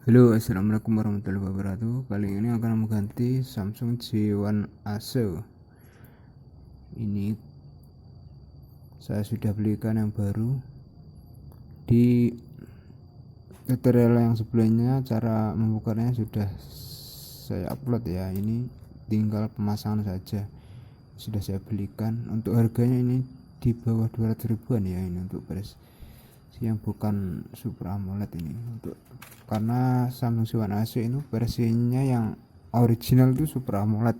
Halo, assalamualaikum warahmatullahi wabarakatuh. Kali ini akan mengganti Samsung J1 Aso. Ini saya sudah belikan yang baru. Di tutorial yang sebelumnya cara membukanya sudah saya upload ya. Ini tinggal pemasangan saja. Sudah saya belikan. Untuk harganya ini di bawah 200 ribuan ya, ini untuk versi yang bukan Super AMOLED ini. Untuk karena Samsung J1 Aso itu versinya yang original itu Super AMOLED.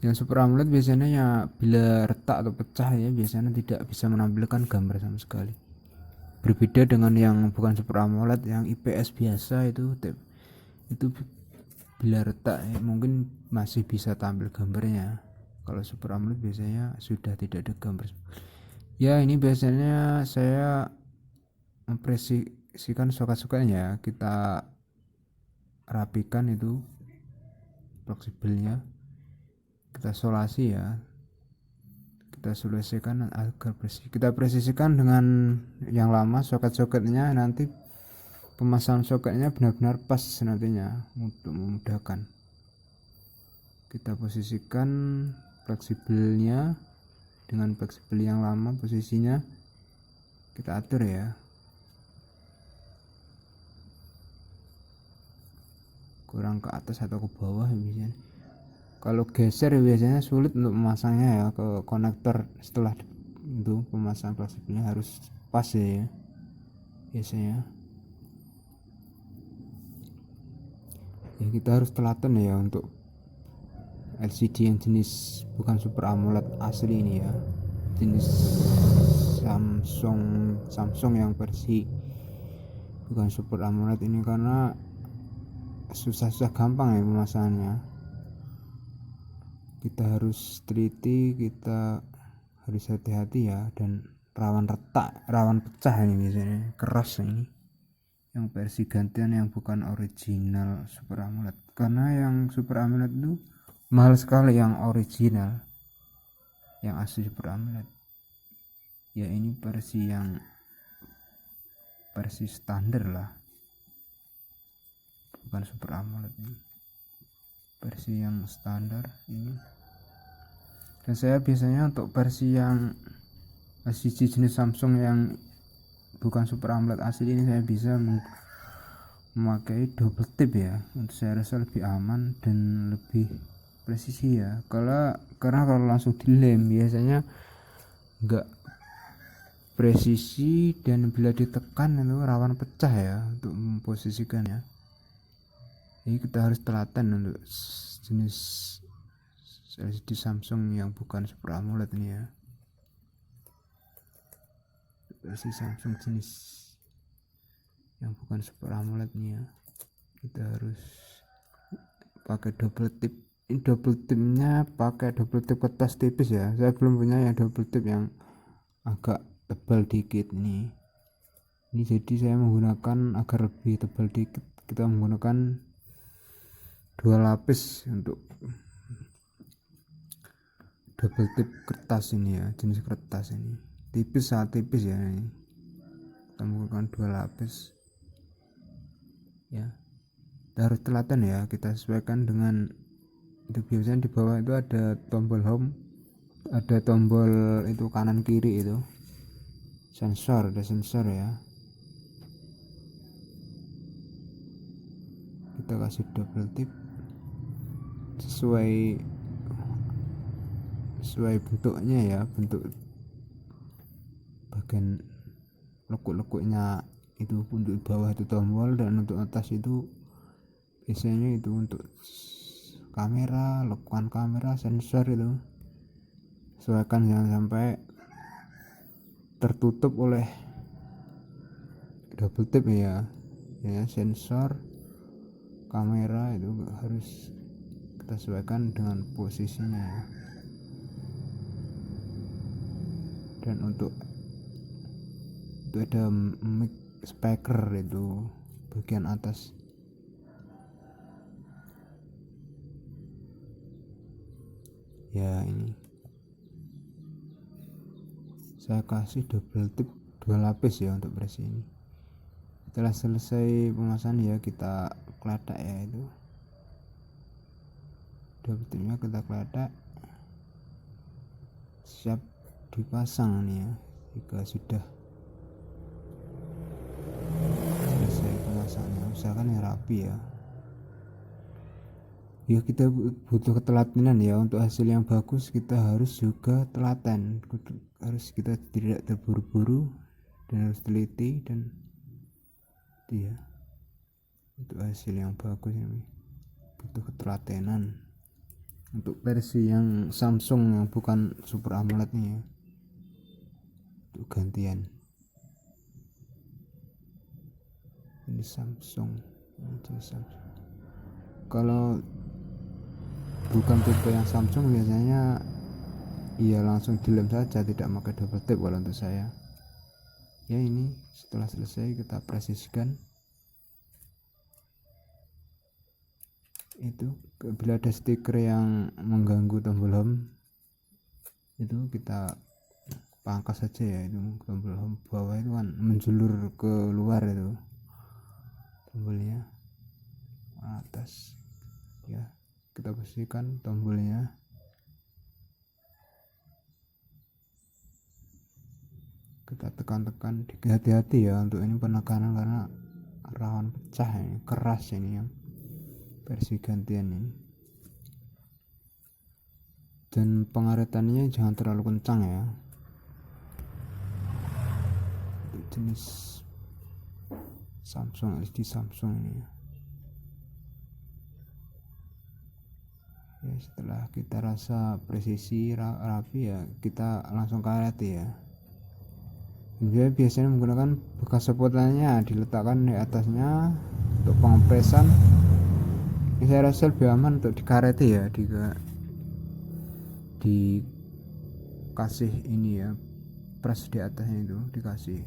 Yang Super AMOLED biasanya ya bila retak atau pecah ya biasanya tidak bisa menampilkan gambar sama sekali. Berbeda dengan yang bukan Super AMOLED, yang IPS biasa itu bila retak ya, mungkin masih bisa tampil gambarnya. Kalau Super AMOLED biasanya sudah tidak ada gambar. Ya ini biasanya saya mempresisikan soket-soketnya, kita rapikan itu fleksibelnya, kita solasi ya, kita solusikan agar bersih. Kita presisikan dengan yang lama soket-soketnya, nanti pemasangan soketnya benar-benar pas nantinya untuk memudahkan. Kita posisikan fleksibelnya dengan fleksibel yang lama, posisinya kita atur ya, kurang ke atas atau ke bawah biasanya. Kalau geser biasanya sulit untuk memasangnya ya, ke konektor setelah itu pemasang fleksibelnya harus pas ya biasanya. Ya kita harus telaten ya untuk LCD yang jenis bukan Super AMOLED asli ini ya, jenis Samsung yang versi bukan Super AMOLED ini, karena susah gampang ya pemasangannya. Kita harus teliti, kita harus hati-hati ya, dan rawan retak, rawan pecah ini biasanya, keras ini yang versi gantian yang bukan original Super AMOLED. Karena yang Super AMOLED itu mahal sekali, yang original yang asli Super AMOLED ya. Ini versi standar lah, bukan Super AMOLED ini, versi yang standar ini. Dan saya biasanya untuk versi yang LCD jenis Samsung yang bukan Super AMOLED asli ini, saya bisa memakai double tip ya, untuk saya rasa lebih aman dan lebih presisi ya. Karena kalau langsung dilem biasanya enggak presisi, dan bila ditekan itu rawan pecah ya untuk memposisikannya. Jadi kita harus telaten untuk jenis LCD Samsung yang bukan Super AMOLED ini ya. Versi Samsung jenis yang bukan Super AMOLED ini ya, kita harus pakai double tip. Ini double tipnya pakai double tip kertas tipis ya, saya belum punya yang double tip yang agak tebal dikit nih. Ini jadi saya menggunakan agar lebih tebal dikit, kita menggunakan 2 lapis untuk double tip kertas ini ya, jenis kertas ini tipis, sangat tipis ya. Ini kita menggunakan 2 lapis ya. Kita harus telaten ya, kita sesuaikan dengan itu. Biasanya di bawah itu ada tombol home, ada tombol itu kanan kiri, itu sensor, ada sensor ya. Kita kasih double tip sesuai bentuknya ya, bentuk bagian lekuk-lekuknya itu. Untuk bawah itu tombol, dan untuk atas itu biasanya itu untuk kamera, lekukan kamera, sensor itu. Sesuaikan jangan sampai tertutup oleh double tip ya. Sensor, kamera itu harus kita sesuaikan dengan posisinya ya. Dan untuk itu ada mic speaker itu bagian atas ya. Ini saya kasih double tip 2 lapis ya untuk versi ini. Setelah selesai pemasangan ya kita keletak ya, itu udah bentuknya kita keletak, siap dipasang nih ya. Jika sudah selesai pemasangannya, usahakan yang rapi ya. Ya kita butuh keteladanan ya, untuk hasil yang bagus kita harus juga telaten, harus kita tidak terburu-buru dan harus teliti, dan ya untuk hasil yang bagus ini butuh ketelatenan. Untuk versi yang Samsung yang bukan Super AMOLED nih ya, untuk gantian ini Samsung. Kalau bukan tipe yang Samsung biasanya ya langsung dilem saja, tidak pakai double tap. Kalau untuk saya ya, ini setelah selesai kita presiskan. Itu bila ada stiker yang mengganggu tombol home itu kita pangkas saja ya. Itu tombol home bawah itu kan menjulur ke luar, itu tombolnya atas ya, kita bersihkan tombolnya. Kita tekan-tekan, hati-hati ya untuk ini penekanan karena rawan pecah ini, keras ini yang versi gantian ini. Dan pengaretannya jangan terlalu kencang ya, untuk jenis Samsung, LCD Samsung ini ya. Ya, setelah kita rasa presisi rapi ya, kita langsung karet ya. Dia biasanya menggunakan bekas sepotannya diletakkan di atasnya untuk pengepresan. Ini saya rasa lebih aman untuk dikareti ya, dikasih ini ya, press di atasnya itu dikasih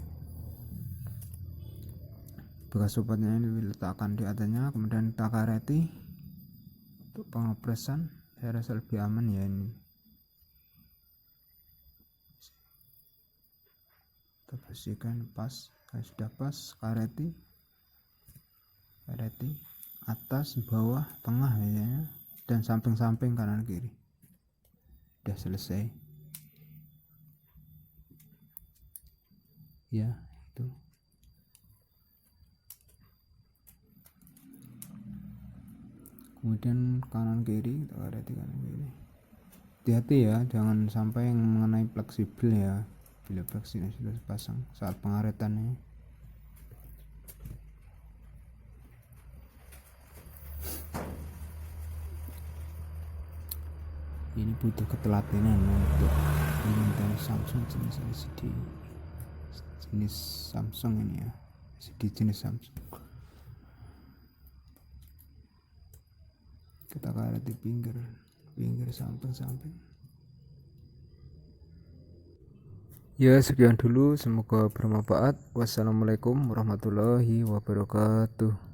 bekas supportnya ini, diletakkan di atasnya kemudian kita kareti untuk pengepresan. Saya rasa lebih aman ya ini. Kita bersihkan pas, sudah pas, kareti atas, bawah, tengah ya, dan samping-samping kanan kiri. Sudah selesai ya, itu kemudian kanan kiri, kita kareti kanan kiri. Hati-hati ya, jangan sampai yang mengenai fleksibel ya, bila fleksibel sudah dipasang saat pengaretannya. Ini butuh ketelatenan untuk menggunakan Samsung jenis LCD, jenis Samsung ini ya, LCD jenis Samsung. Kita karet di pinggir samping. Ya, sekian dulu, semoga bermanfaat. Wassalamualaikum warahmatullahi wabarakatuh.